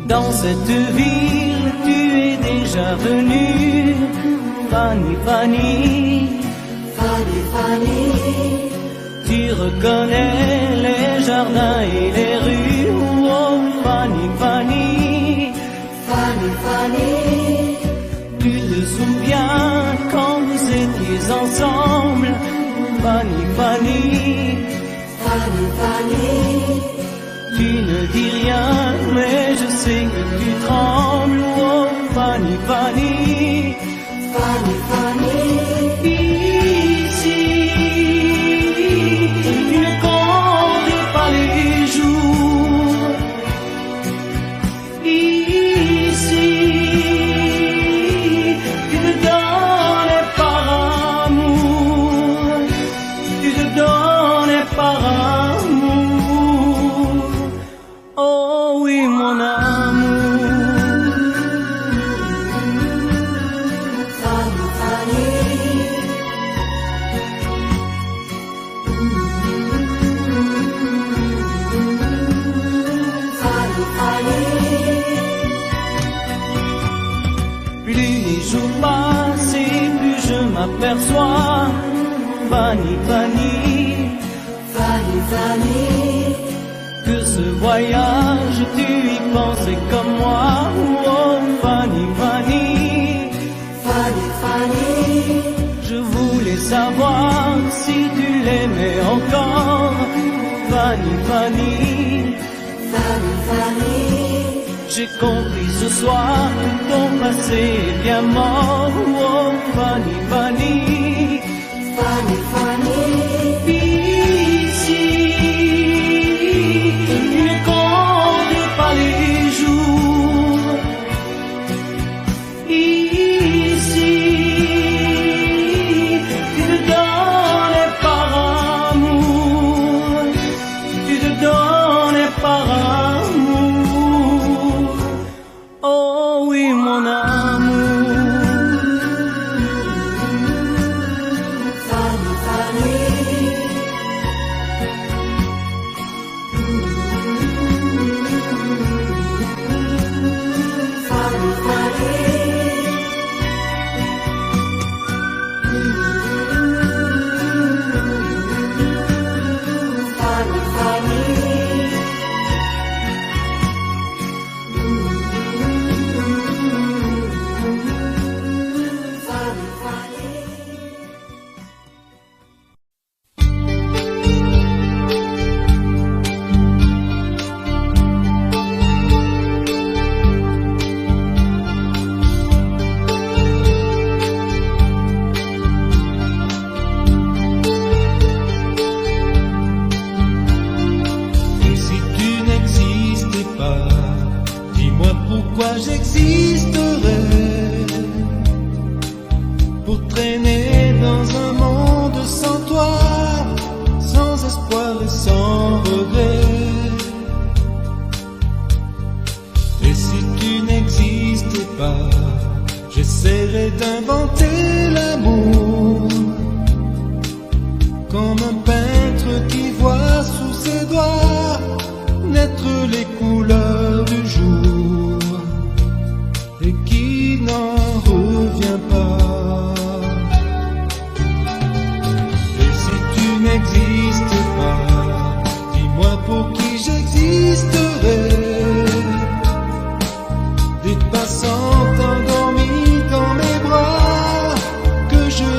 Dans cette ville, tu es déjà venue, Fanny, Fanny, Fanny, Fanny, tu reconnais les jardins et les rues, oh Fanny, Fanny, Fanny, Fanny, tu te souviens quand vous étiez ensemble, Fanny, Fanny, Fanny, Fanny, tu ne dis rien, mais je sais que tu trembles, oh Fanny, Fanny, Fanny, Fanny, ici, tu ne comptes pas les jours, ici, tu te donnes par amour, tu te donnes par amour, oh oui mon amour. Fanny, Fanny, Fanny, Fanny, Plus les jours passent et plus je m'aperçois, Fanny, Fanny, Fanny, Fanny, que ce voyage tu y pensais comme moi, oh Fanny, Fanny, Fanny, Fanny, je voulais savoir si tu l'aimais encore, Fanny, Fanny, Fanny, Fanny, j'ai compris ce soir que ton passé est bien mort, oh Fanny, Fanny, Fanny, Fanny, ici, tu ne comptes pas les jours, ici, tu te donnes par amour, tu te donnes par amour, oh oui mon amour. Fanny, Fanny, Fanny, Fanny, Fanny, Fanny, Fanny. Et si tu n'existais pas, dis-moi pourquoi j'existerais. Pour traîner dans un monde sans toi, sans espoir et sans regret. Et si tu n'existais pas, j'essaierais d'inventer l'amour, comme un peintre qui voit sous ses doigts naître les couleurs du jour et qui n'en revient pas. Et si tu n'existes pas, dis-moi pour qui j'existerais. Des passants endormis dans mes bras que je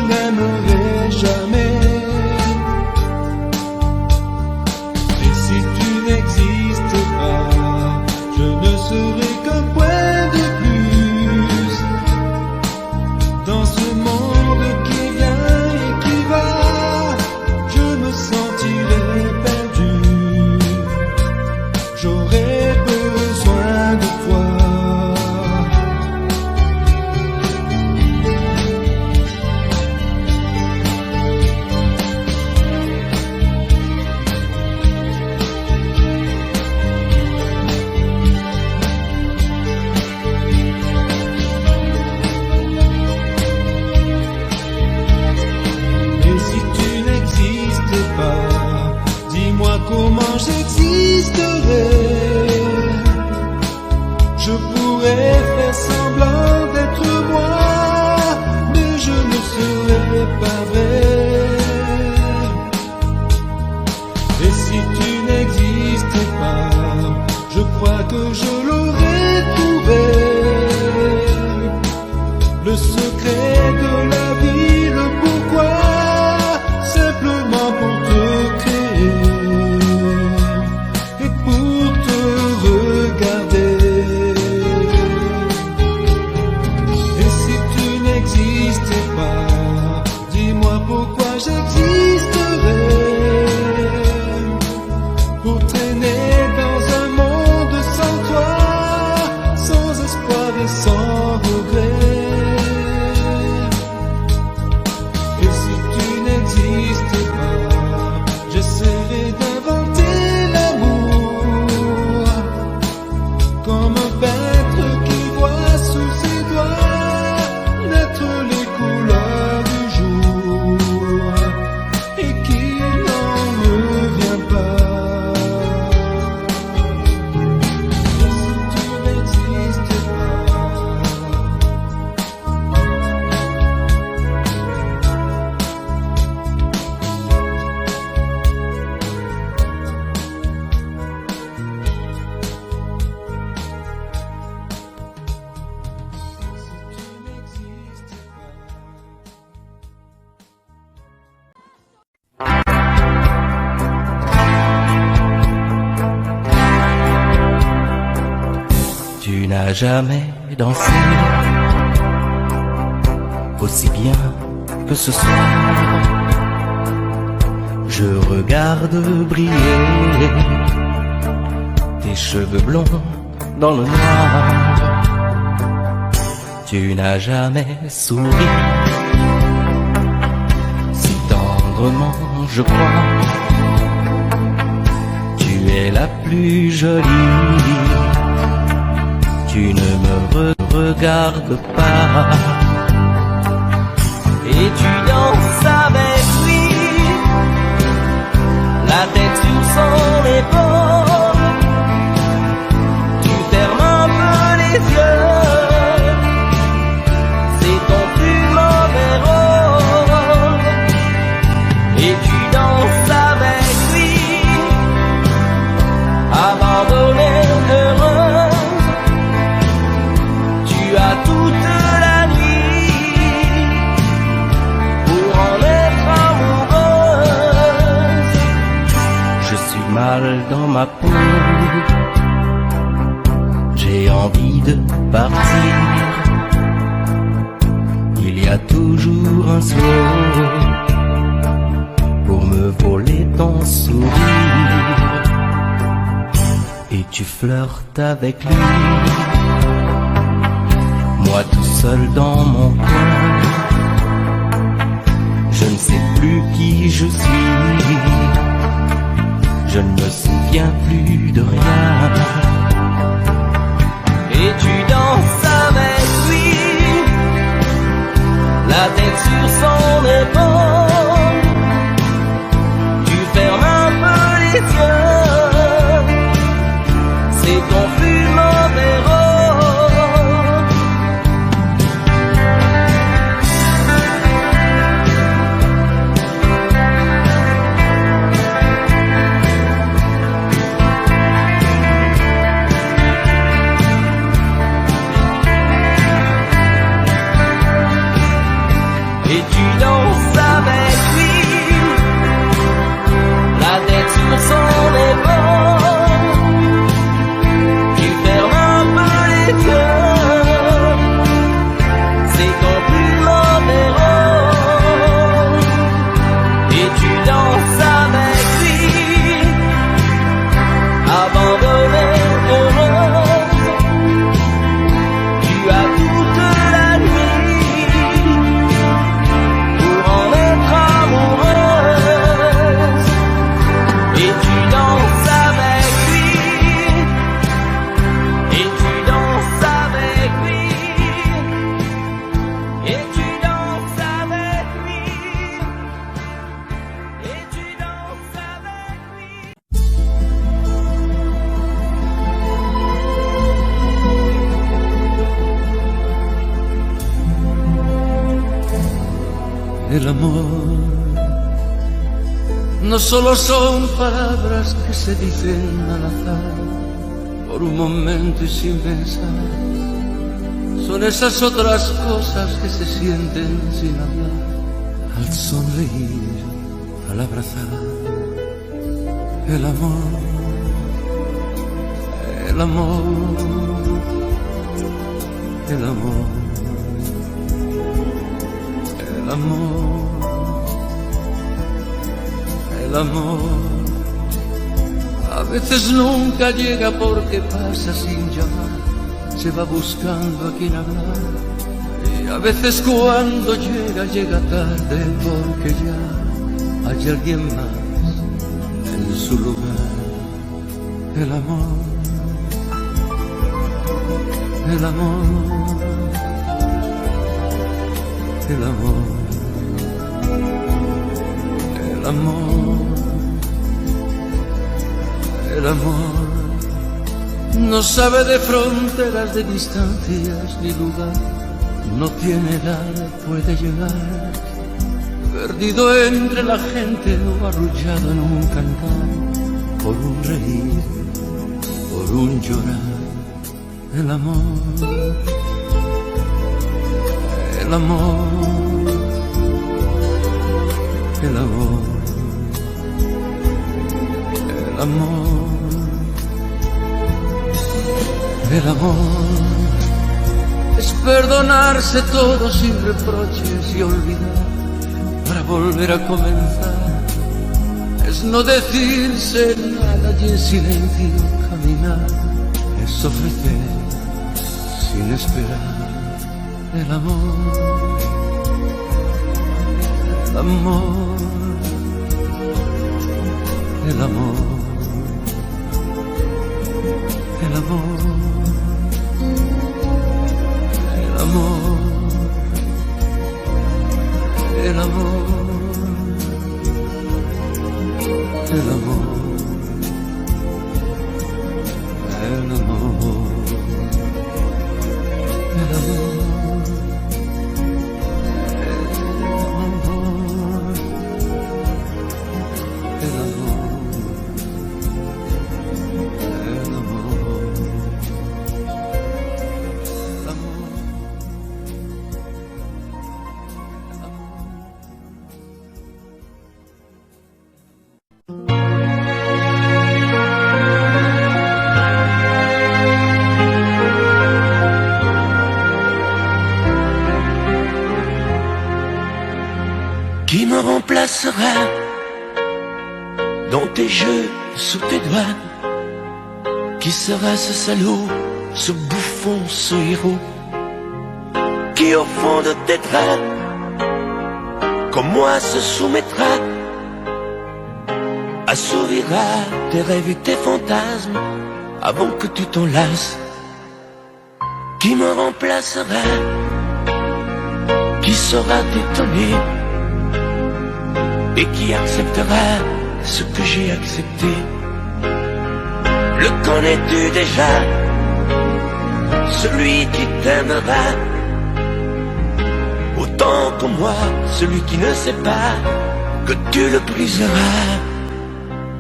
Je pourrais faire semblant d'être moi, mais je ne serais pas vrai. Et si tu n'existais pas, je crois que je l'aurais trouvé. Le secret de la vie, le pourquoi, simplement pour te créer et pour te regarder. Et si tu n'existais pas, dis-moi pourquoi j'existerais. Pour traîner dans un monde sans toi, sans espoir et sans regret. Et si tu n'existais pas, j'essaierai d'inventer l'amour, comme un peintre qui voit sous ses doigts naître les couleurs du jour et qui n'en revient pas. Tu n'as jamais dansé aussi bien que ce soir. Je regarde briller tes cheveux blonds dans le noir. Tu n'as jamais souri si tendrement, je crois. Tu es la plus jolie. Tu ne me regardes pas et tu danses avec lui, la tête sur son épaule. Tu fermes un peu les yeux, c'est ton plus mauvais rôle. Et tu danses avec lui, abandonné, heureux. Tu as toute la nuit pour en être amoureuse. Je suis mal dans ma peau, j'ai envie de partir. Il y a toujours un slow pour me voler ton sourire. Et tu flirtes avec lui, moi tout seul dans mon coin. Je ne sais plus qui je suis, je ne me souviens plus de rien. Et tu danses avec lui, la tête sur son épaule. Tu fermes un peu les yeux, c'est ton plus mauvais rôle. El amor no solo son palabras que se dicen al azar, por un momento y sin pensar. Son esas otras cosas que se sienten sin hablar, al sonreír, al abrazar. El amor, el amor, el amor, el amor, el amor. A veces nunca llega porque pasa sin llamar, se va buscando a quien hablar. Y a veces cuando llega, llega tarde porque ya hay alguien más en su lugar. El amor, el amor, el amor, el amor, el amor. No sabe de fronteras, de distancias ni lugar, no tiene edad, puede llegar, perdido entre la gente o arrullado en un cantar, por un reír, por un llorar. El amor, el amor, el amor, el amor. El amor es perdonarse todo sin reproches y olvidar para volver a comenzar. Es no decirse nada y en silencio caminar. Es ofrecer sin esperar. El amor, el amor, el amor, el amor. El amor, el amor, el amor, el amor, el amor, el amor, el amor. Qui me remplacera dans tes jeux, sous tes doigts? Qui sera ce salaud, ce bouffon, ce héros? Qui au fond de tes draps, comme moi, se soumettra, assouvira tes rêves et tes fantasmes avant que tu t'en lasses? Qui me remplacera? Qui saura t'étonner et qui acceptera ce que j'ai accepté? Le connais-tu déjà? Celui qui t'aimera autant que moi, celui qui ne sait pas que tu le briseras.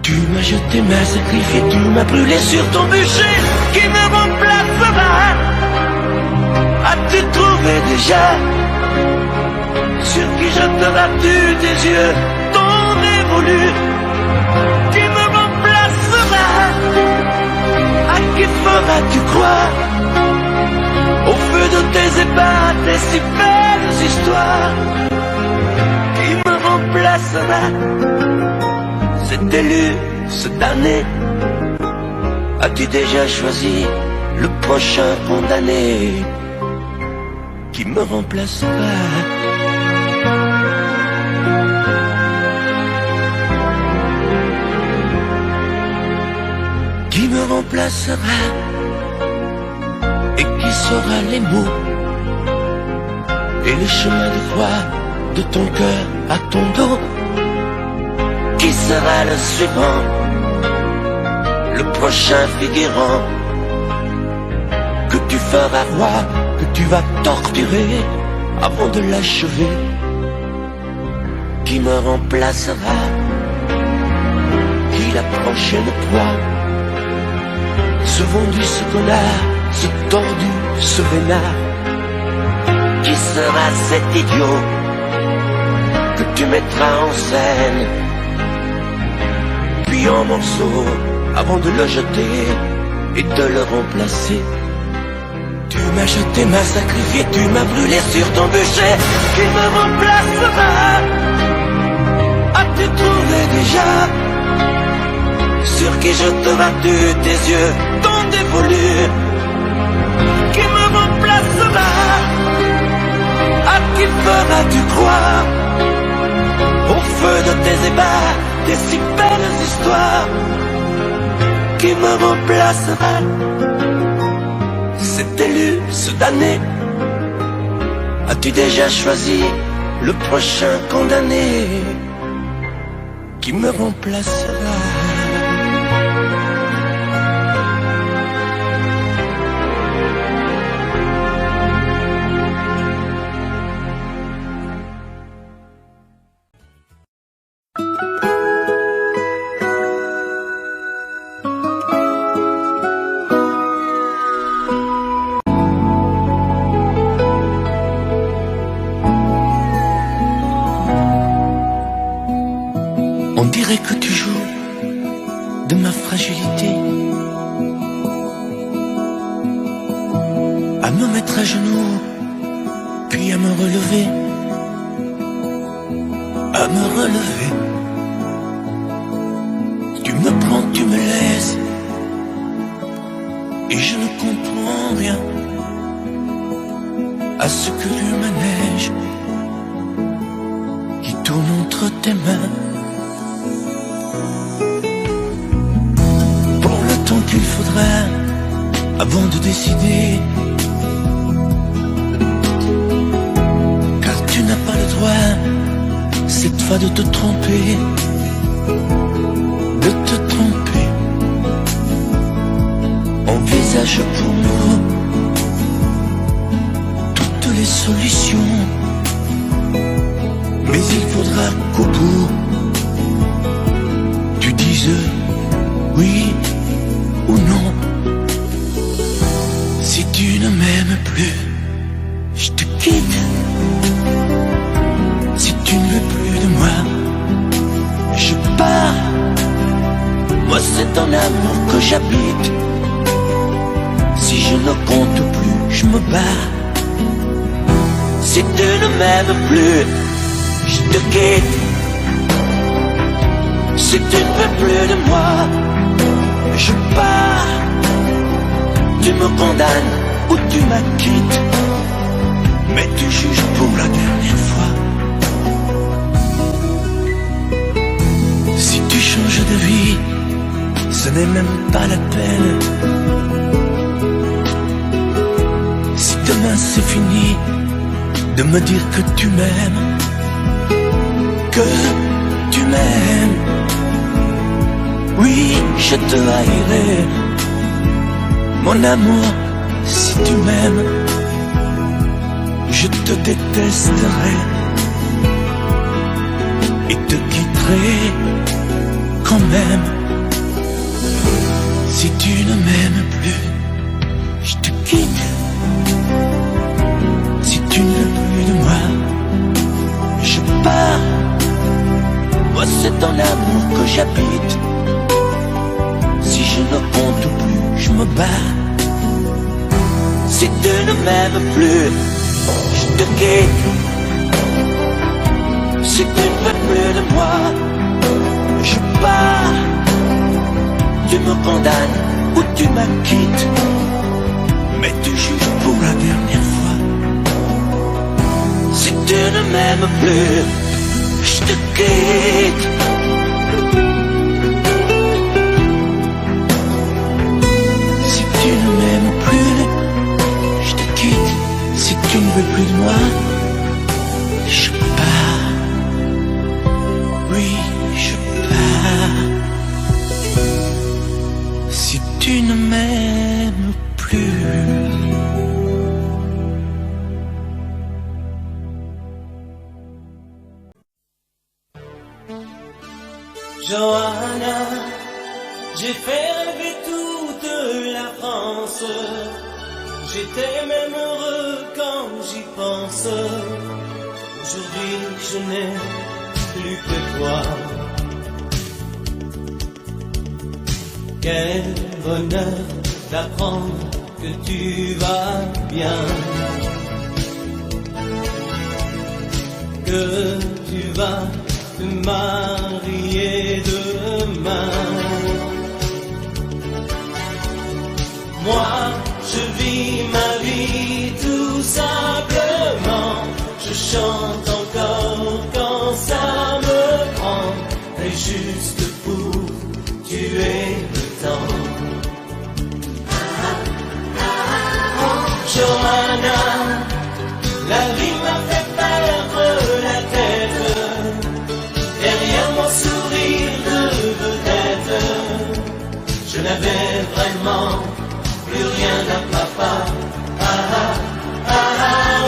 Tu m'as jeté, m'as sacrifié, tu m'as brûlé sur ton bûcher. Qui me remplacera? As-tu trouvé déjà sur qui jetteras-tu tes yeux ton révolu? Qui me remplacera? À qui feras-tu croire au feu de tes ébats, tes si belles histoires? Qui me remplacera? Cet élu, ce damné, as-tu déjà choisi le prochain condamné? Qui me remplacera? Qui me remplacera et qui saura les mots et les chemins de croix de ton cœur à ton dos? Qui sera le suivant, le prochain figurant que tu feras roi, que tu vas torturer avant de l'achever? qui me remplacera, qui la prochaine fois, ce vendu, ce connard, ce tordu, ce vénard, qui sera cet idiot que tu mettras en scène, puis en morceaux, avant de le jeter et de le remplacer. Tu m'as jeté, m'as sacrifié, tu m'as brûlé sur ton bûcher. Qui me remplacera? As-tu trouvé déjà sur qui je te vas-tu tes yeux tant dévolus? Qui me remplacera? À qui feras-tu croire au feu de tes ébats, tes si belles histoires? Qui me remplacera? Cet élu, ce damné, as-tu déjà choisi le prochain condamné? Qui me remplacera? On dirait que tu joues de ma fragilité, à me mettre à genoux, puis à me relever, à me relever. Tu me prends, tu me laisses, et je ne comprends rien à ce que le manège qui tourne entre tes mains. Qu'il faudra avant de décider, car tu n'as pas le droit cette fois de te tromper, de te tromper. Envisage pour nous toutes les solutions, mais il faudra qu'au bout tu dises oui ou non. Si tu ne m'aimes plus, je te quitte. Si tu ne veux plus de moi, je pars. Moi c'est ton amour que j'habite. Si je ne compte plus, je me bats. Si tu ne m'aimes plus, je te quitte. Si tu ne veux plus de moi, je pars. Tu me condamnes ou tu m'acquittes, mais tu juges pour la dernière fois. Si tu changes de vie, ce n'est même pas la peine. Si demain c'est fini de me dire que tu m'aimes, que tu m'aimes, oui, je te haïrai, mon amour. Si tu m'aimes, je te détesterai et te quitterai quand même. Si tu ne m'aimes plus, je te quitte. Si tu ne veux plus de moi, je pars. Moi c'est ton amour que j'habite. Si je ne compte plus, je me bats. Si tu ne m'aimes plus, je te quitte. Si tu ne veux plus de moi, je pars. Tu me condamnes ou tu m'acquittes, mais tu juges pour la dernière fois. Si tu ne m'aimes plus, je te quitte. Si tu ne m'aimes plus, je te quitte. Si tu ne veux plus de moi, je pars. Oui, je pars. Si tu ne m'aimes plus. J'étais même heureux quand j'y pense. Aujourd'hui je n'ai plus que toi. Quel bonheur d'apprendre que tu vas bien, que tu vas te marier demain. Moi, je vis ma vie tout simplement. Je chante encore quand ça me prend, et juste pour tuer le temps. Johanna, la vie m'a fait perdre la tête. Derrière mon sourire de vedette, je n'avais vraiment plus rien à papa.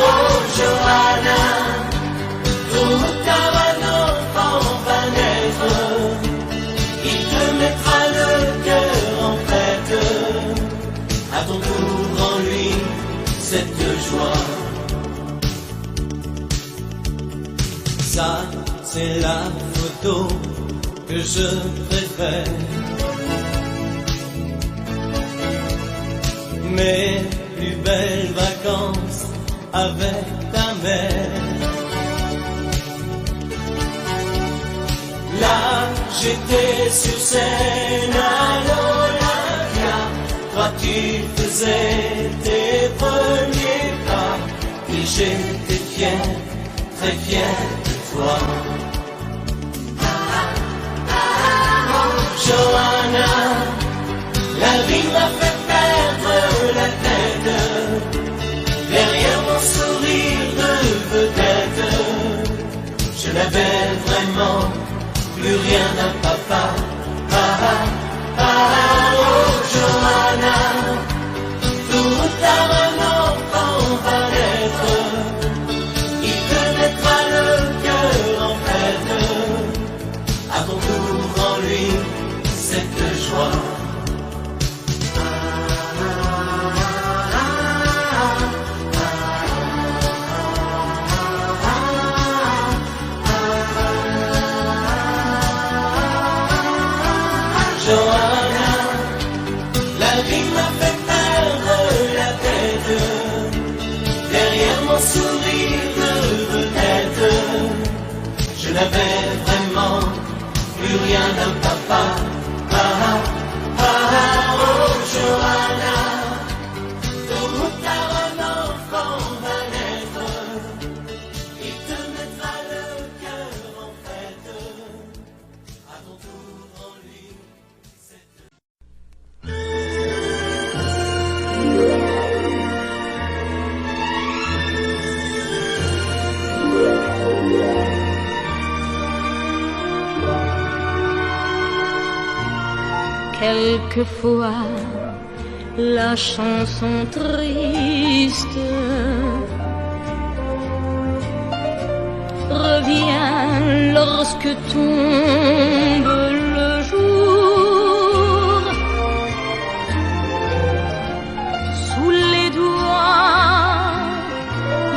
Oh Johanna, tôt ou tard un enfant va naître. Il te mettra le cœur en fête. À ton tour en lui cette joie. Ça, c'est la photo que je préfère. Mes plus belles vacances avec ta mère. Là, j'étais sur scène à l'Olympia. Toi, tu faisais tes premiers pas. Et j'étais fier, très fier de toi. Johanna, la vie m'a fait perdre la tête. Derrière mon sourire de vedette, je n'avais vraiment plus rien à papa. Oh Johanna, tôt ou tard un enfant va naître. Il te mettra le cœur en fête. À ton tour en lui cette joie. Johanna, la vie m'a fait perdre la tête. Derrière mon sourire de vedette, je n'avais vraiment plus rien d'un papa. Oh Johanna, tôt ou tard un enfant va naître. Il te mettra le cœur en fête. À ton tour en lui. Quelquefois, la chanson triste revient lorsque tombe le jour. Sous les doigts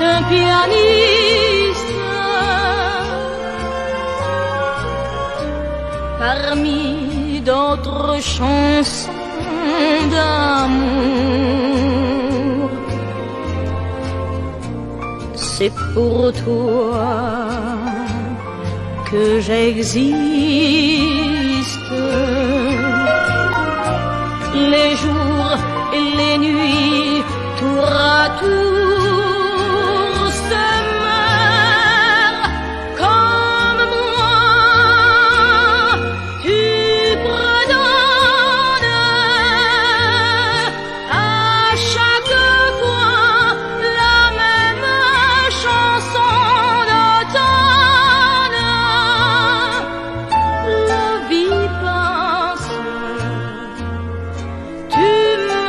d'un pianiste, parmi d'autres chansons d'amour. C'est pour toi que j'existe. Les jours et les nuits, tour à tour, se meurent comme moi. Tu pardonnes à chaque fois la même chanson d'automne. La vie passe, tu me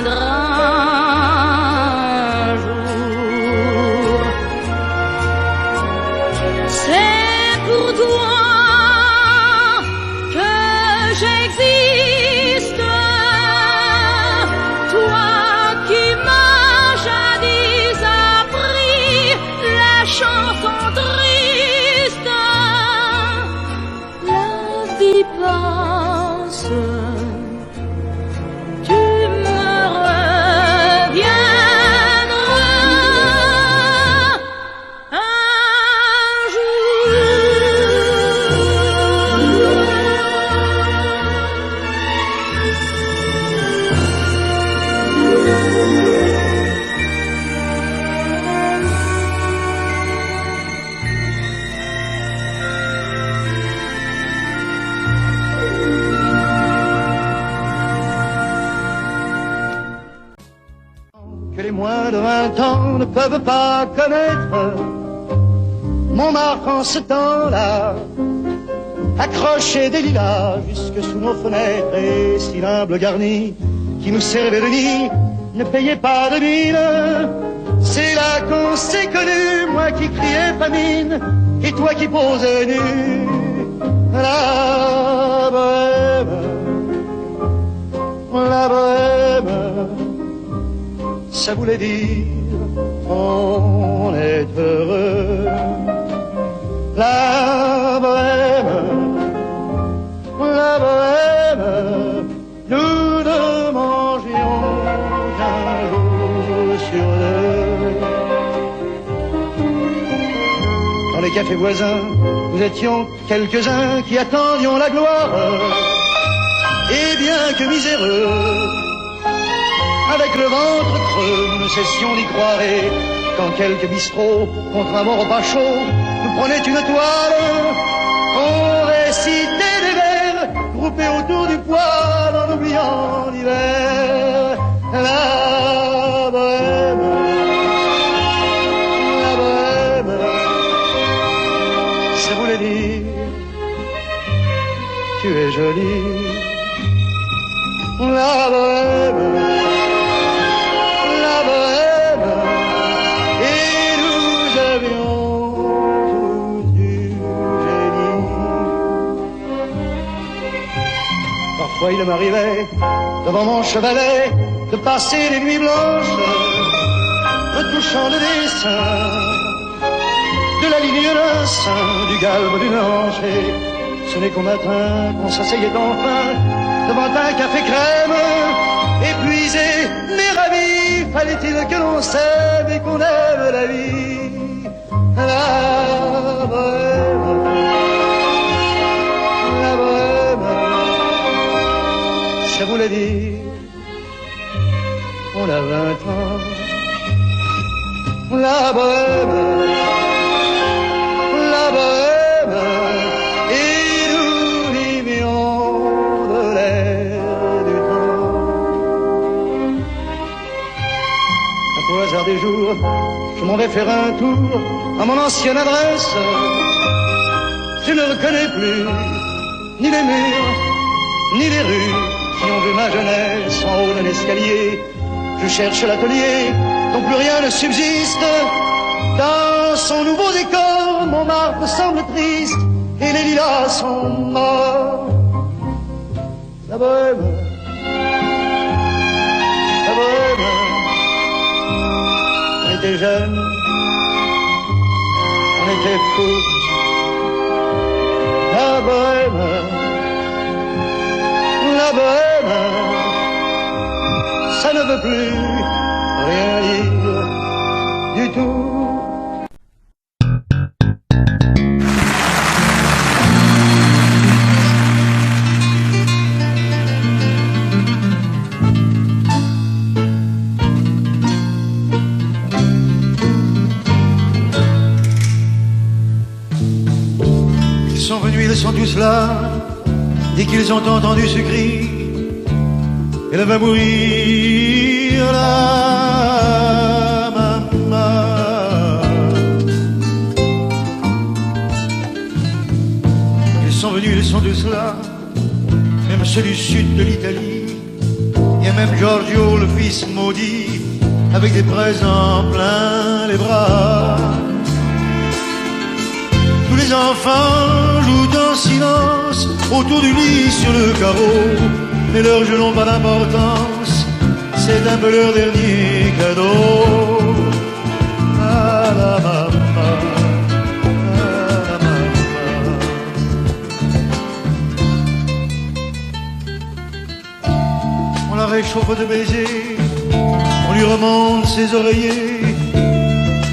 reviendras. que les moins de 20 ans ne peuvent pas connaître. Montmartre en ce temps-là accrochait des lilas jusque sous nos fenêtres, et si l'humble garni qui nous servait de nid ne payait pas de mine. C'est là qu'on s'est connus, moi qui criais famine et toi qui posais nu. La bohème, ça voulait dire on est heureux. La bohème, nous ne mangions qu'un jour sur deux. Dans les cafés voisins, nous étions quelques-uns qui attendions la gloire. Et bien que miséreux, avec le ventre creux, nous ne cessions d'y croire. Et quand quelques bistrots, contre un bon repas chaud, nous prenaient une toile, on récitait des vers groupés autour du poêle en oubliant l'hiver. La bohème, ça voulait dire tu es jolie. La bohème, et nous avions tous du génie. Parfois il m'arrivait, devant mon chevalet, de passer les nuits blanches, retouchant le dessin de la ligne d'un sein, du galbe d'une hanche. Et ce n'est qu'au matin qu'on s'asseyait enfin devant un café crème, épuisé mais ravi. Fallait-il que l'on s'aime et qu'on aime la vie. La bohème, ça voulait dire on a 20 ans. La bohème, et nous vivions de l'air du temps. Au hasard des jours, je m'en vais faire un tour à mon ancienne adresse. Je ne reconnais plus ni les murs, ni les rues qui ont vu ma jeunesse en haut d'un escalier. Je cherche l'atelier dont plus rien ne subsiste. Dans son nouveau décor, Montmartre semble triste et les lilas sont morts. La bohème, on était jeunes, on était fous. La bohème, ça ne veut plus rien dire du tout. Ils sont venus, ils sont tous là, dès qu'ils ont entendu ce cri. Elle va mourir, la maman. Ils sont venus, ils sont tous là, même ceux du sud de l'Italie. Il y a même Giorgio, le fils maudit, avec des présents plein les bras. Tous les enfants jouent en silence autour du lit sur le carreau. Mais leurs jeux n'ont pas d'importance, c'est un peu leur dernier cadeau. À la maman, à la maman. On la réchauffe de baisers, on lui remonte ses oreillers.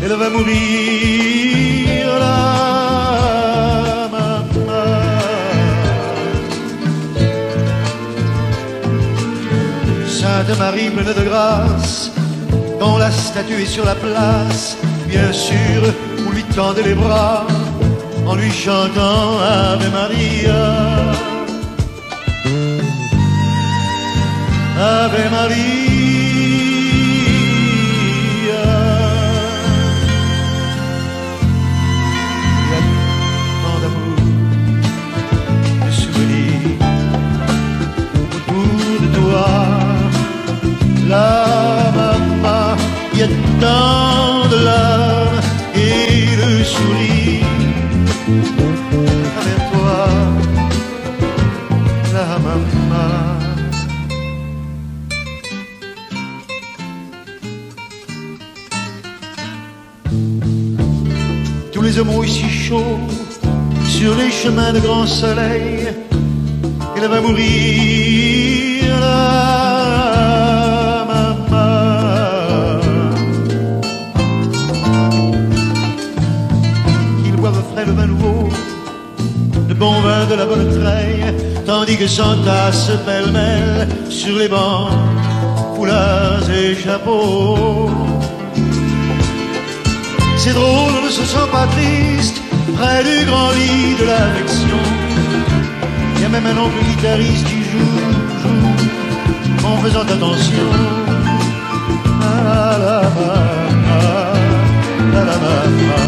Elle va mourir là. Sainte Marie pleine de grâce, quand la statue est sur la place, bien sûr, vous lui tendez les bras en lui chantant Ave Maria. Ave Maria. la maman, il y a tant de larmes et le sourire avec toi, la maman. Tous les hommes ici chauds sur les chemins de grand soleil, elle va mourir, la maman. Qu'ils boivent frais le vin nouveau, le bon vin de la bonne treille, tandis que s'entassent pêle-mêle sur les bancs foulards et chapeaux. C'est drôle, on ne se sent pas triste près du grand lit de l'affection. Il y a même un oncle guitariste qui joue en faisant attention à la maman, à la maman.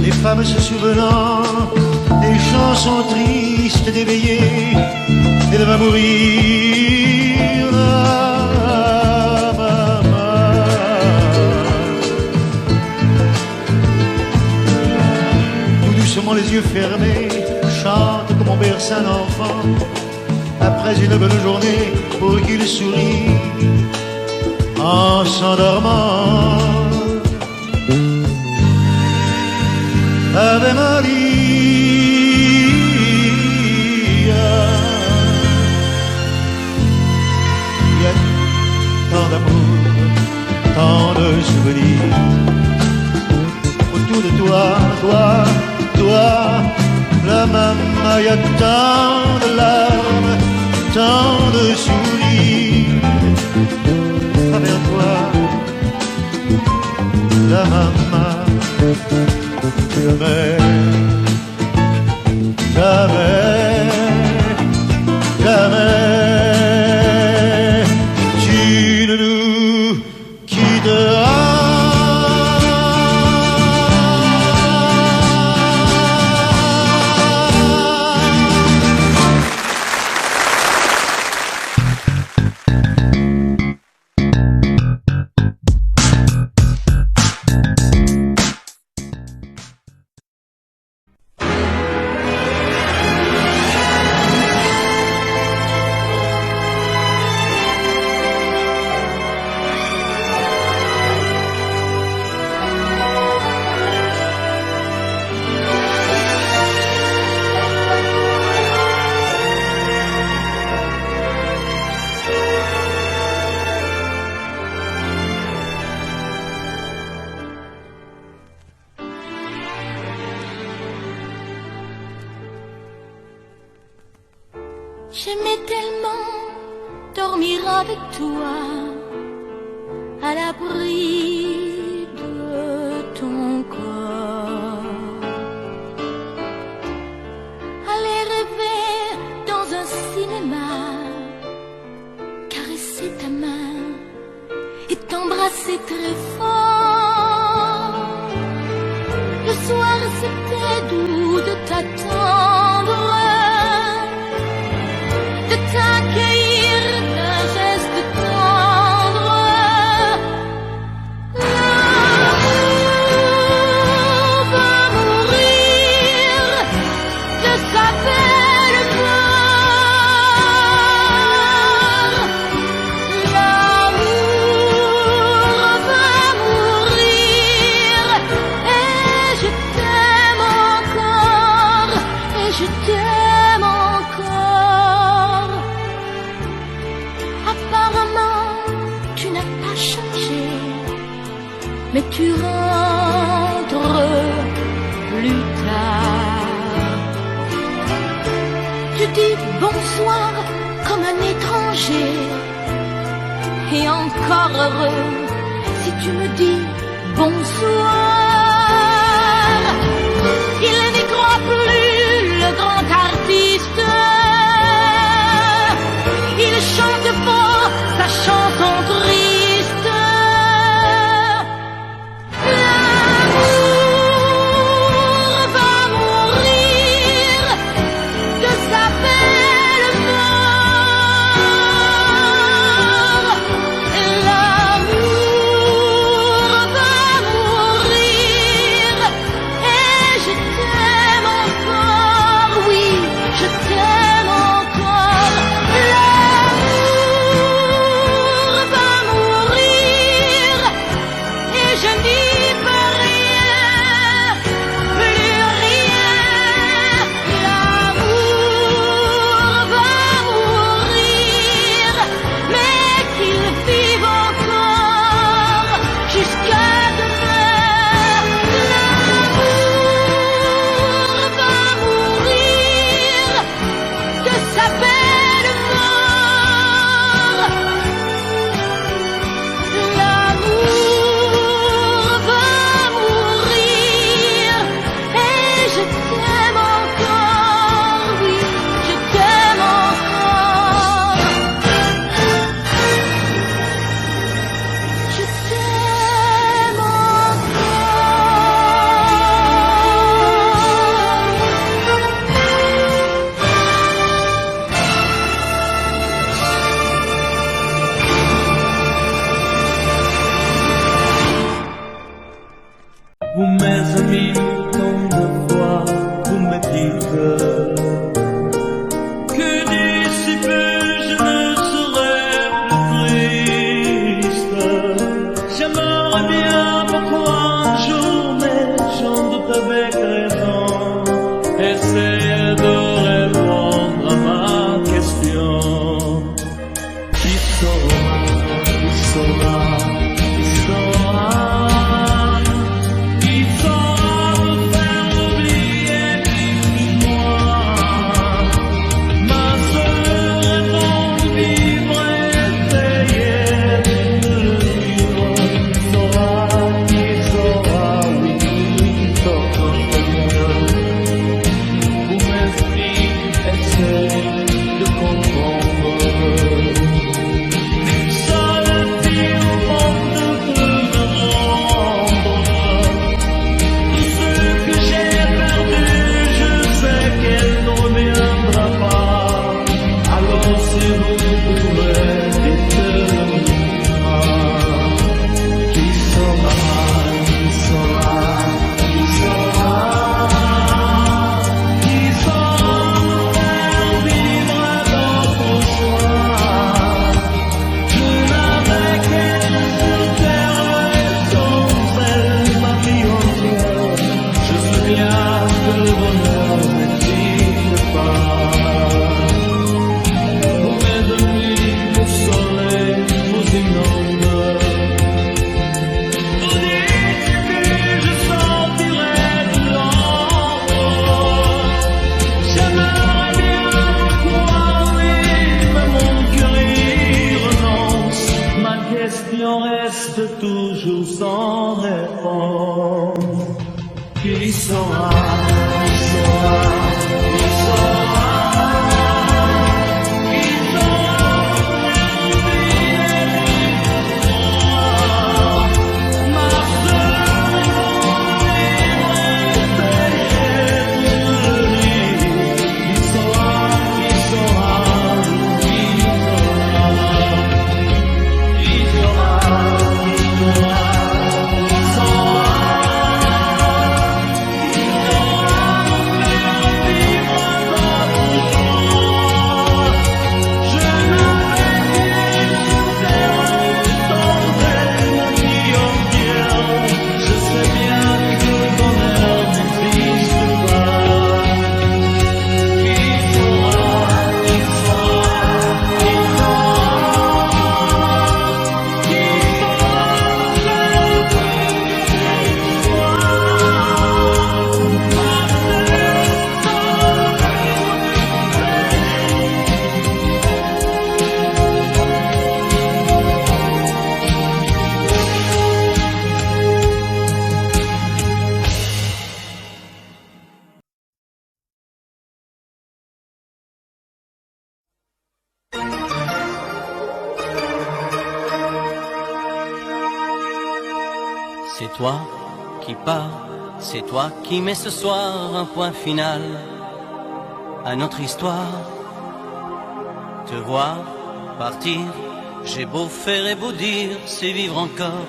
Les femmes se souvenant des chansons tristes d'éveillés, elle va mourir, la maman. Tout doucement les yeux fermés, chante comme on berce un enfant après une bonne journée pour qu'il sourie en s'endormant. Ave Maria, il y a tant d'amour, tant de souvenirs autour de toi, toi, la maman. Il y a tant de larmes, tant de sourires avec toi, la maman. Jamais, jamais, jamais, tu ne nous quitteras. J'aimais tellement dormir avec toi, à l'abri de ton corps. Aller rêver dans un cinéma, caresser ta main et t'embrasser très fort. Le soir c'était doux de t'attendre, de t'accueillir d'un geste tendre. L'amour va mourir de sa belle gloire. L'amour va mourir et je t'aime encore, et je t'aime encore. Apparemment, tu n'as pas changé, mais tu rentres plus tard. Tu dis bonsoir comme un étranger, et encore heureux si tu me dis bonsoir. Il n'y croit plus, le grand artiste. Il chante fort sa chanson triste. L'amour va mourir de sa peine. C'est toi qui pars, c'est toi qui mets ce soir un point final à notre histoire. Te voir partir, j'ai beau faire et beau dire, c'est vivre encore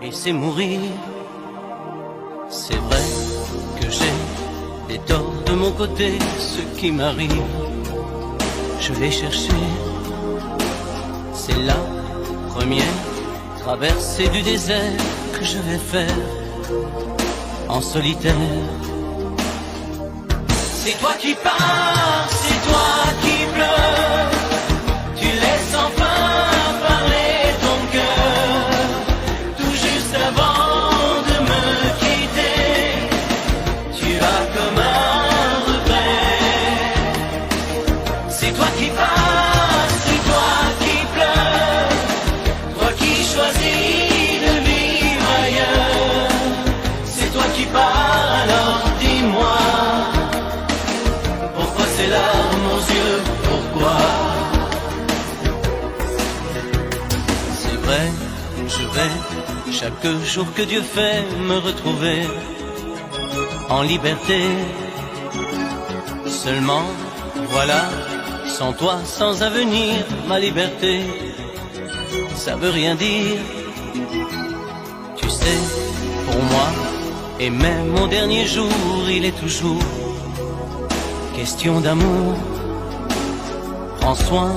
et c'est mourir. C'est vrai que j'ai des torts de mon côté, ce qui m'arrive, je l'ai cherché. C'est la première traversée du désert que je vais faire en solitaire. C'est toi qui pars, c'est toi qui pleures, tu laisses enfin parler ton cœur, tout juste avant de me quitter, tu as comme un regret. C'est toi qui pars, c'est toi qui pleures, toi qui choisis de vivre ailleurs. C'est toi qui pars, alors dis-moi, pourquoi ces larmes aux yeux, pourquoi? C'est vrai, je vais chaque jour que Dieu fait me retrouver en liberté. Seulement, voilà, sans toi, sans avenir, ma liberté, ça veut rien dire. Tu sais, pour moi, et même mon dernier jour, il est toujours question d'amour. Prends soin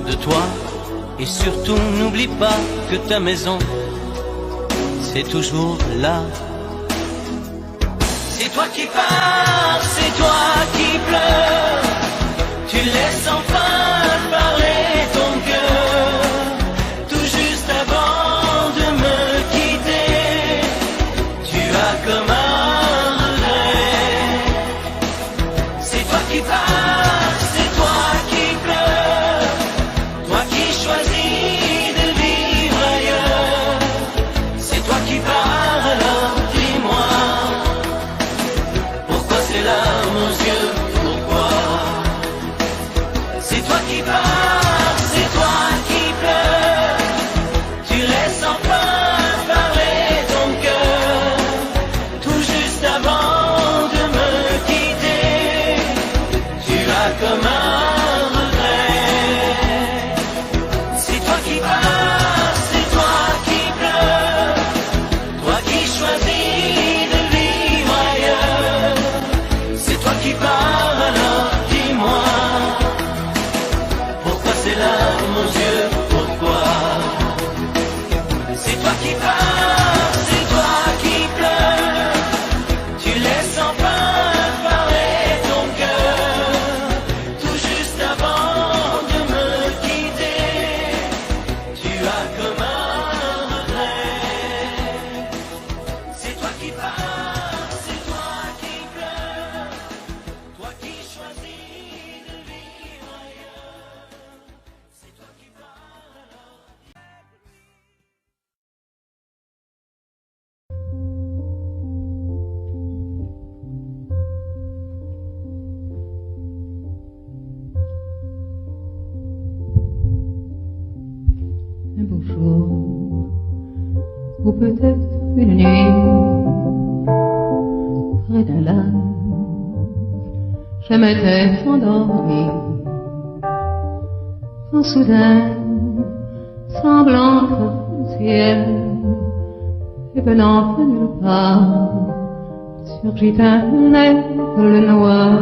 de toi et surtout n'oublie pas que ta maison, c'est toujours là. C'est toi qui pars, c'est toi qui pleures, tu laisses enfin parler ton cœur, tout juste avant de me quitter, tu as comme un regret. C'est toi qui pars, c'est toi qui pleures, toi qui choisis de vivre ailleurs. C'est toi qui pars, alors dis-moi, pourquoi ces larmes aux yeux, pourquoi? C'est toi qui pars, c'est toi qui pleures, tu laisses enfin parler ton cœur, tout juste avant de me quitter, tu as comme un regret. C'est toi qui pars, c'est toi qui pleures, toi qui choisis de vivre ailleurs. C'est toi qui pars, alors dis-moi, pourquoi ces larmes aux yeux, pourquoi? C'est toi qui pars, c'est toi qui pleures, tu laisses enfin parler ton cœur, tout ou peut-être une nuit, près d'un lac, je m'étais endormie, quand soudain, semblant le ciel, et venant de nulle part, surgit un aigle noir,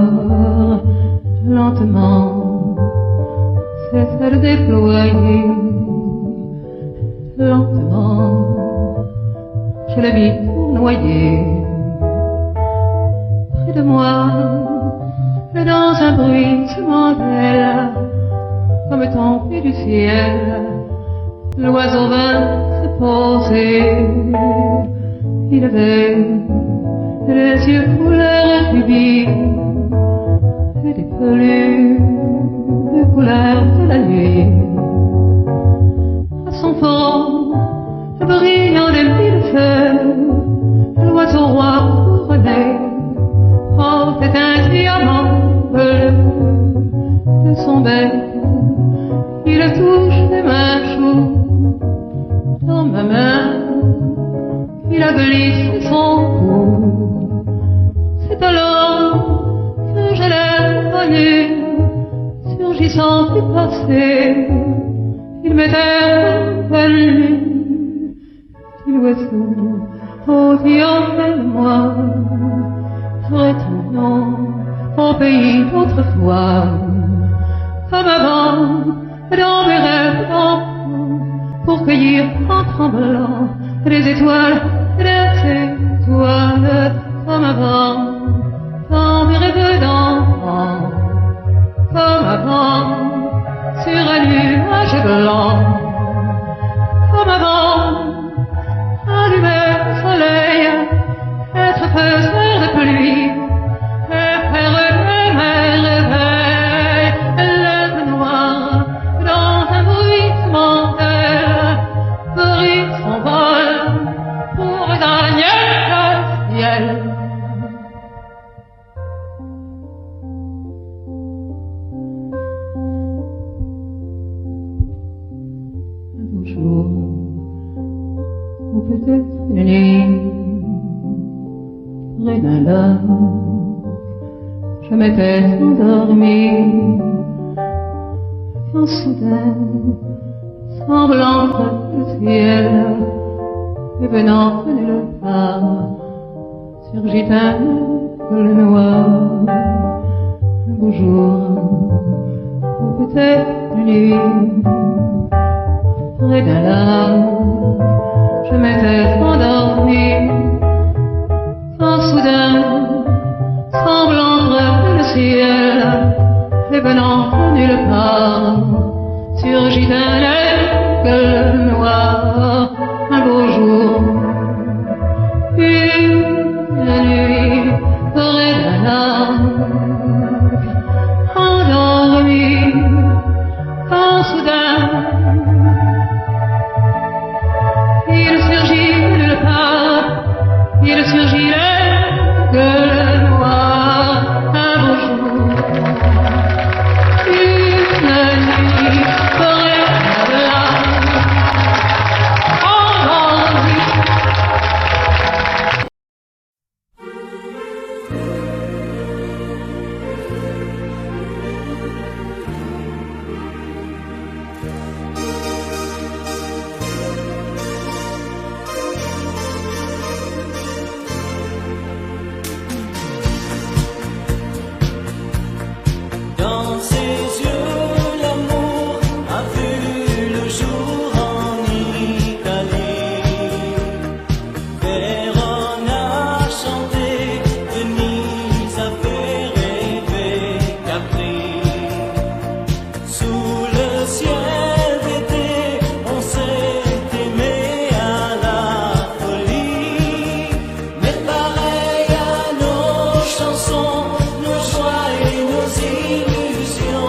lentement, cessa de déployer, lentement, je le vis noyer, près de moi, et dans un bruissement d'aile, comme tombé du ciel, l'oiseau vint se poser, il avait les yeux couleur rubis, et des peluches couleur de la nuit. À son fond, brillant des mille feux, l'oiseau roi couronné portait un diamant bleu de son bec. Il touche les mains chaudes dans ma main, il a glissé son cou. C'est alors que je l'ai connu, surgissant du passé, il m'était revenu, dit l'oiseau, oh dis-moi, retournons au pays d'autrefois, comme avant, dans mes rêves d'enfant, pour cueillir en tremblant les étoiles, comme avant, dans mes rêves d'enfant, comme avant, sur un nuage blanc, comme avant, allumer le soleil, être faiseur de pluie, et faire mes réveils, l'œuf noir, dans un bruissement d'aile, brille son vol, pour gagner le ciel. Ou peut-être une nuit, près d'un lac, je m'étais endormie, quand soudain, semblant le ciel, et venant de nulle part, surgit un aigle noir, un beau jour, ou peut-être une nuit, près d'un lac, je m'étais endormie, quand soudain, semblant le ciel, et venant de nulle part, surgit un aigle noir, un beau jour, une nuit, près d'un lac, endormi, quand soudain, il surgit de nulle part, il surgit l'aigle noir, un beau jour, une nuit, près d'un lac, endormi. Dans ses yeux, l'amour a vu le jour en Italie. Vérone a chanté, Venise a fait rêver Capri. Sous le ciel d'été, on s'est aimé à la folie. Mais pareil à nos chansons, nos joies et nos illusions.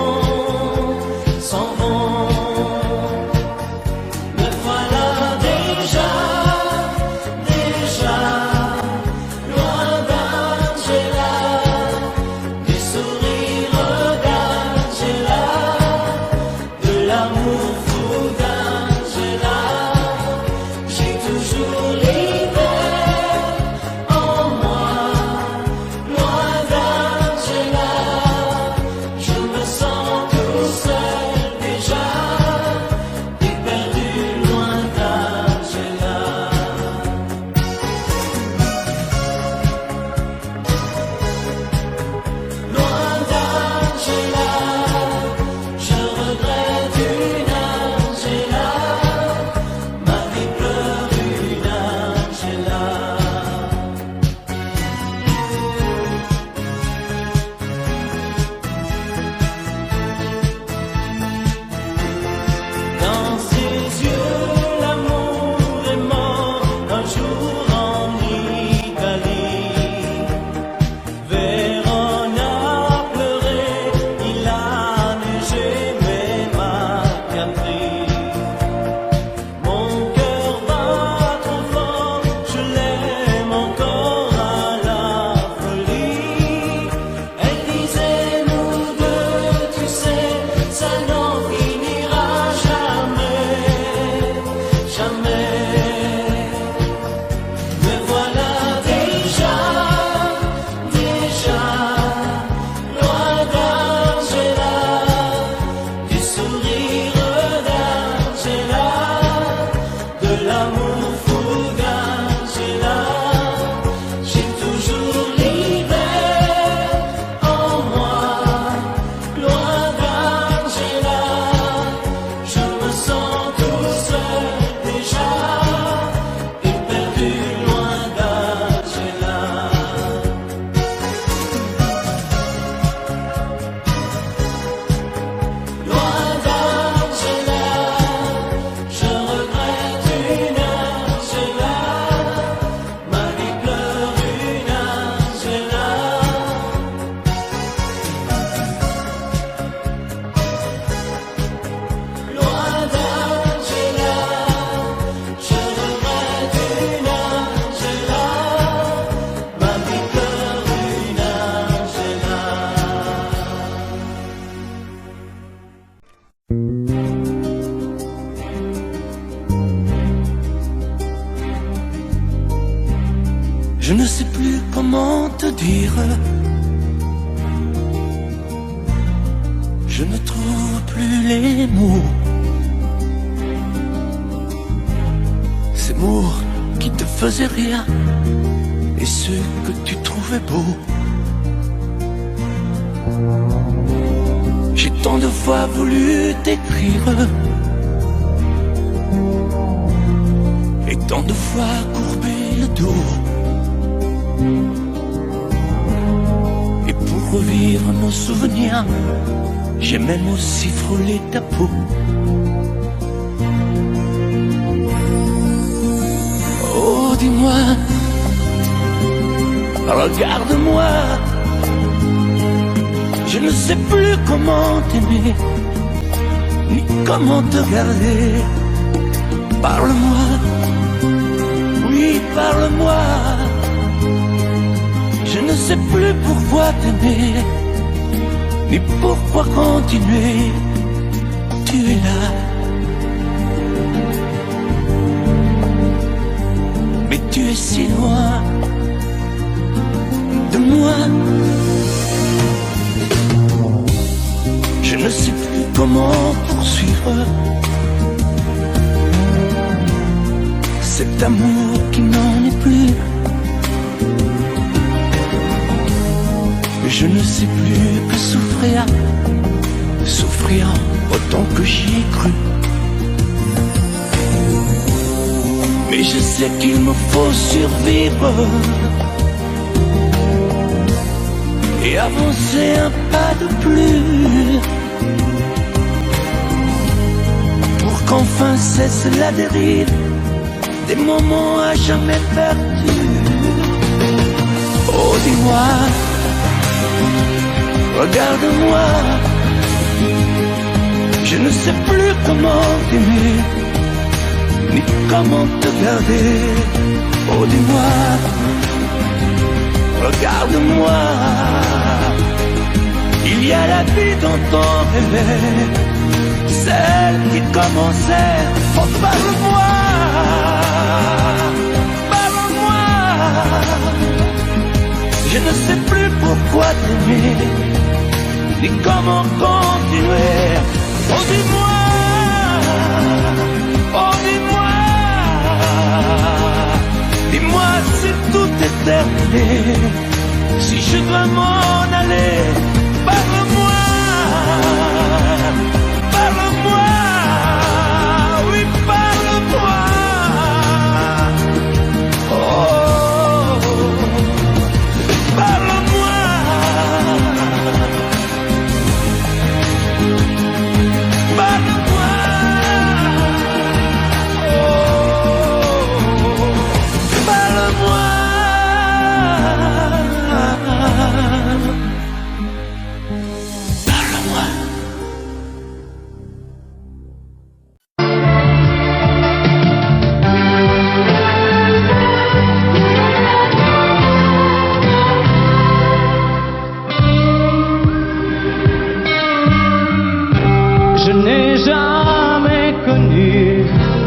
Je ne sais plus comment te dire. Je ne trouve plus les mots. Ces mots qui te faisaient rien et ceux que tu trouvais beaux. J'ai tant de fois voulu t'écrire et tant de fois courbé le dos. Et pour revivre nos souvenirs, j'ai même aussi frôlé ta peau. Oh, dis-moi, regarde-moi. Je ne sais plus comment t'aimer, ni comment te garder. Parle-moi, oui, parle-moi. Je ne sais plus pourquoi t'aimer, ni pourquoi continuer. Tu es là, mais tu es si loin de moi. Je ne sais plus comment poursuivre cet amour qui n'en est plus. Je ne sais plus que souffrir, souffrir autant que j'y ai cru. Mais je sais qu'il me faut survivre et avancer un pas de plus pour qu'enfin cesse la dérive des moments à jamais perdus. Oh, dis-moi, regarde-moi. Je ne sais plus comment t'aimer, ni comment te garder. Oh, dis-moi, regarde-moi. Il y a la vie dont on rêvait, celle qui commençait. Oh, parle-moi, parle-moi. Je ne sais plus pourquoi t'aimer, ni comment continuer. Oh, dis-moi, oh, dis-moi. Dis-moi si tout est terminé, si je dois m'en aller. Parle-moi, parle-moi, oui, parle-moi. Oh, parle-moi, parle-moi. Oh, parle-moi.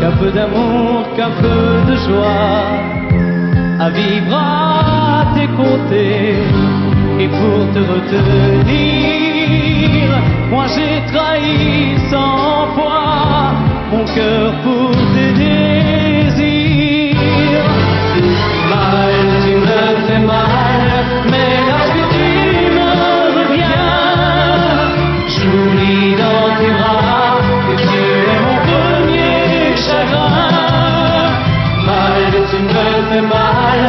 Qu'un peu d'amour, qu'un peu de joie, à vivre à tes côtés, et pour te retenir, moi j'ai trahi sans foi mon cœur pour tes désirs. Mal, tu me fais mal, mais lorsque tu me reviens, j'oublie dans tes bras que tu es mon premier chagrin. Mal, tu me fais mal,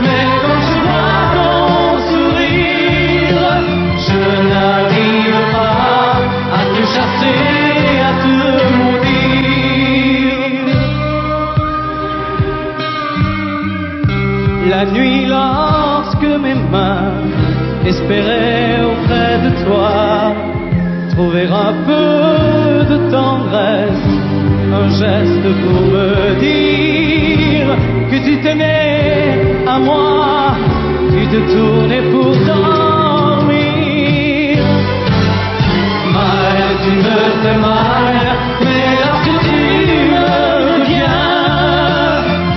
mais quand je vois ton sourire, je n'arrive pas à te chasser, à te maudire. La nuit, lorsque mes mains espéraient auprès de toi trouver un peu de tendresse, un geste pour me dire que tu tenais à moi, tu te tournais pour dormir. Mal, tu me fais mal, mais lorsque tu me reviens,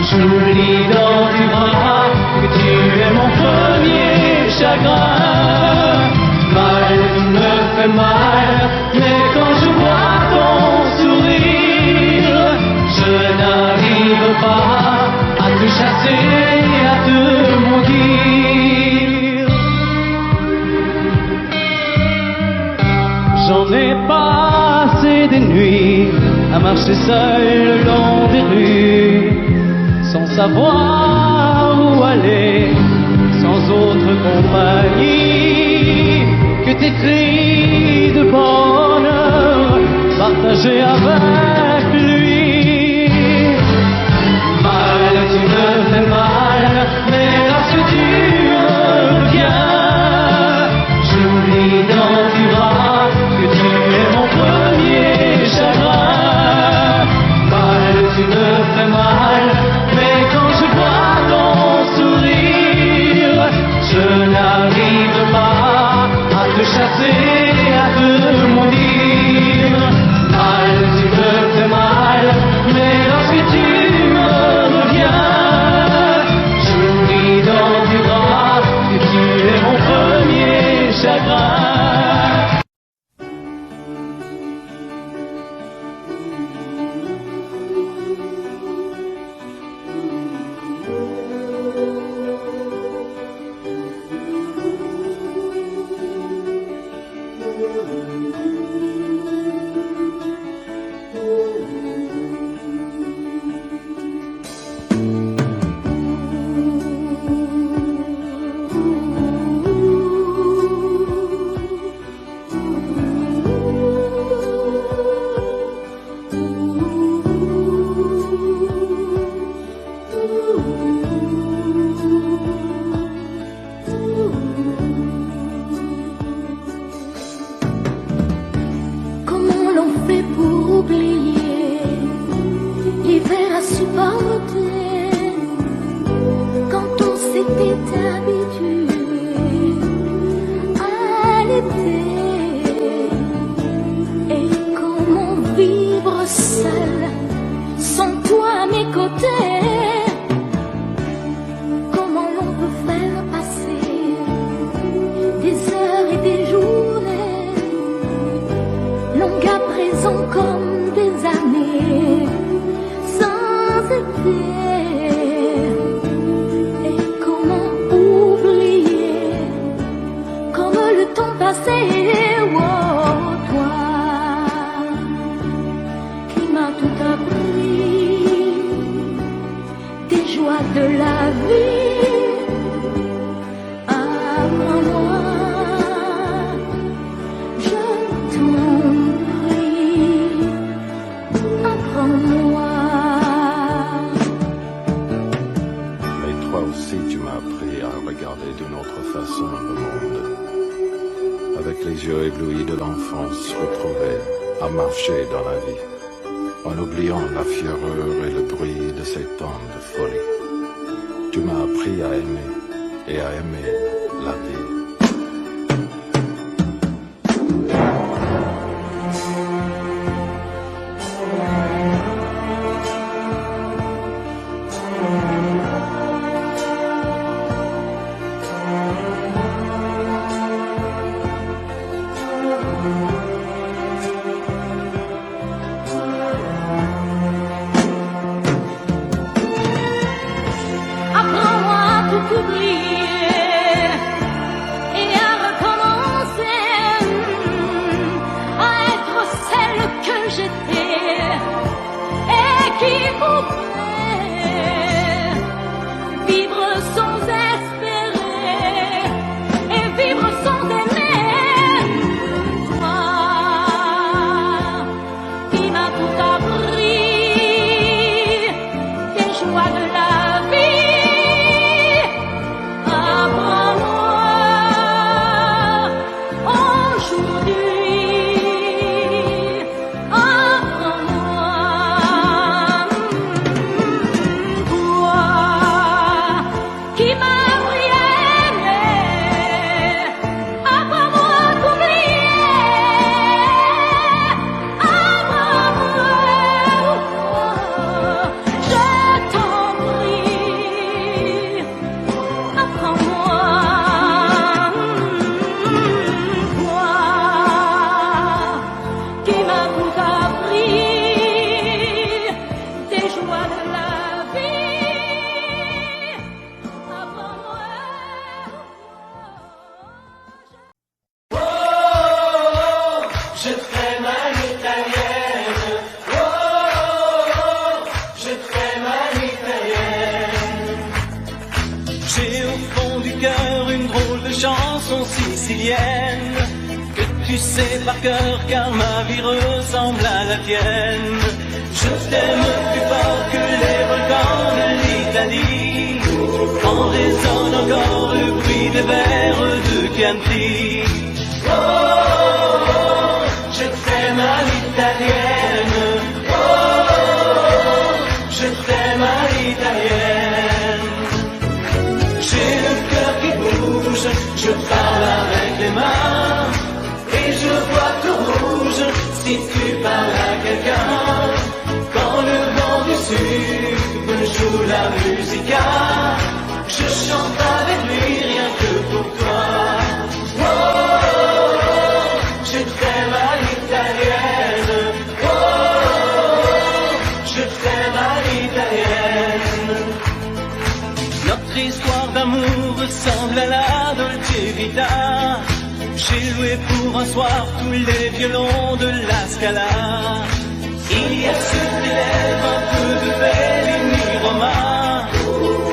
j'oublie dans tes bras que tu J'en ai passé des nuits à marcher seul le long des rues, sans savoir où aller, sans autre compagnie que tes cris de bonheur partagés avec lui. Mal, tu me fais mal, mais lorsque tu reviens, j'oublie dans tes bras que tu es mon premier chagrin. Mal, tu me fais mal, mais quand je vois ton sourire, je n'arrive pas à te chasser, à te maudire. Mal, tu me fais mal, mais lorsque tu me reviens, j'oublie dans tes bras que tu es mon premier chagrin. Comment l'on fait pour oublier l'hiver à supporter quand on s'était habitué à l'été? Et comment vivre seul sans toi à mes côtés? Comment l'on peut faire passer des heures et des journées longues à présent comme des années sans été? Et comment oublier comme le temps passé? Oh, toi qui m'as tout appris des joies de la vie, apprends-moi, je t'en prie, apprends-moi. Mais toi aussi tu m'as appris à regarder d'une autre façon le monde, avec les yeux éblouis de l'enfance retrouvée, à marcher dans la vie, en oubliant la fureur et le bruit de ces temps de folie. Tu m'as appris à aimer et à aimer la vie. Apprends-moi à tout oublier et à recommencer, à être celle que j'étais et qui pouvait vivre sans espérer et vivre sans aimer. Toi qui m'as tout appris des joies de la vie, apprends-moi aujourd'hui, apprends-moi. sicilienne que tu sais par cœur car ma vie ressemble à la tienne. Je t'aime plus fort que les volcans de l'Italie, quand résonne encore le bruit des vers de Chianti. Oh, oh, oh, je t'aime à l'italienne. Oh, oh, je t'aime à l'italienne. J'ai le cœur qui bouge, je parle avec les mains, et je vois tout rouge si tu parles à quelqu'un. Quand le vent du sud me joue la musica, je chante avec lui rien que pour toi. Oh, oh, oh, je t'aime à l'italienne. Oh, oh, je t'aime à l'italienne. Notre histoire d'amour ressemble à la Dolce Vita. J'ai loué pour un soir tous les violons de la Scala. Il y a sur tes lèvres un peu de Bellini Roma,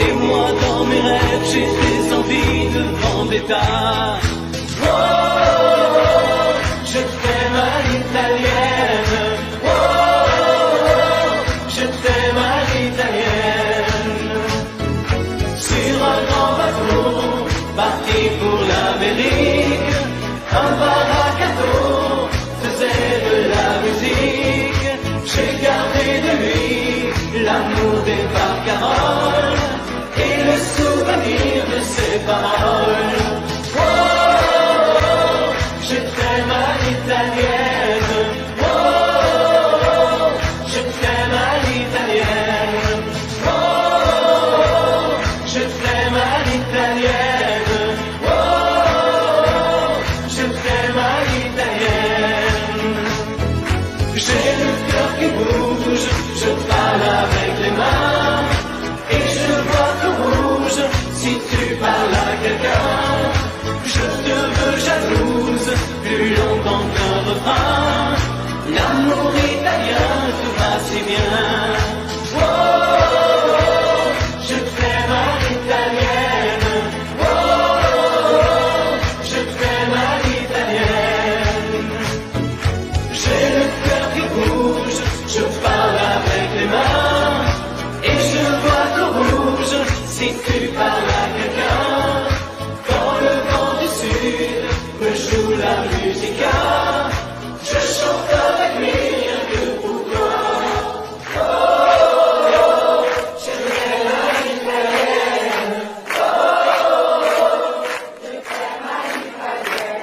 et moi dans mes rêves j'ai des envies de vendetta. Oh, oh, oh, je t'aime à l'italienne. Oh, oh, oh, je t'aime à l'italienne. Sur un grand bateau parti pour l'Amérique, un baracato faisait de la musique. J'ai gardé de lui l'amour des barcaroles et le souvenir de ses paroles. Oh, oh, oh, je t'aime à l'italienne. Oh, oh, oh, je t'aime à l'italienne. Oh, oh, oh, je t'aime à l'italienne. Oh, oh, oh, je t'aime à l'italienne. J'ai le cœur qui bouge, je parle avec les mains, et je vois tout rouge si tu parles à quelqu'un. Je te veux jalouse, plus longtemps qu'un refrain. L'amour italien te va si bien. Oh, oh, oh, je t'aime à l'italienne. Oh, oh, oh, je t'aime à l'italienne. J'ai le cœur qui bouge, je parle avec les mains, et je vois tout rouge si tu parles à quelqu'un. Quand le vent du sud me joue la musica, je chante avec lui rien que pour toi. Oh, oh, oh, je t'aime à l'italienne. Oh, oh, oh, je t'aime à l'italienne.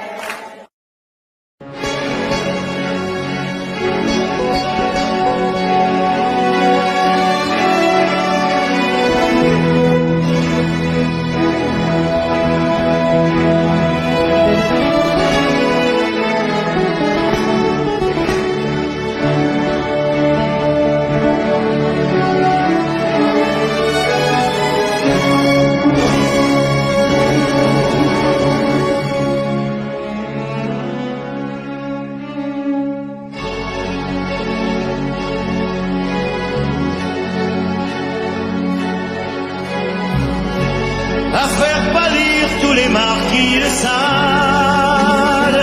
À faire pâlir tous les marquis de Sade,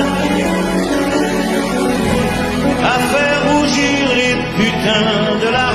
à faire rougir les putains de la